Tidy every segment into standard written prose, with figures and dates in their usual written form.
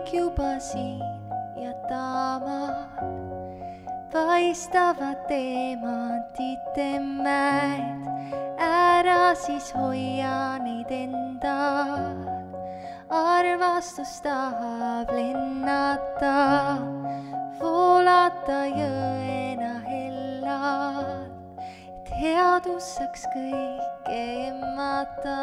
kõik juba siin ja taamad paistavad teemantide mäed. Ära siis hoia neid endal, armastus tahab lennata, voolata jõena hellalt, et headus saaks kõike emmata.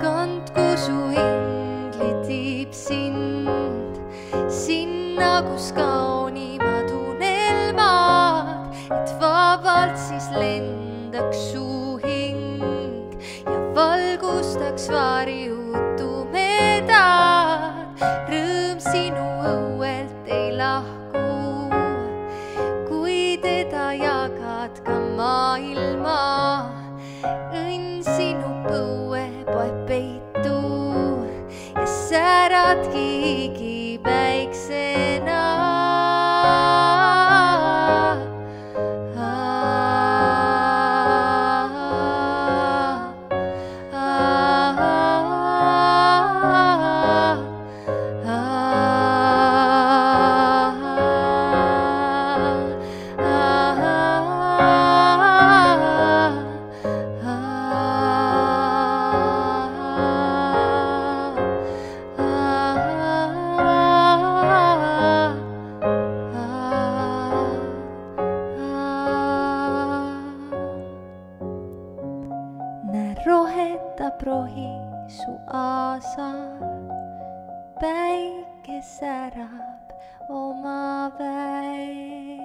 Kandku su inglid viib sind sinna, kus kaunimad unelmad, et vabalt siis lendaks su hing ja valgustaks varjud tumedad. Rõõm sinu õuelt ei lahku, kui teda jagad ka maailma. Õnn sinu põue poeb peitu ja säradki igipäiksena. Näe, rohetab rohi su aasal, päike särab oma väe.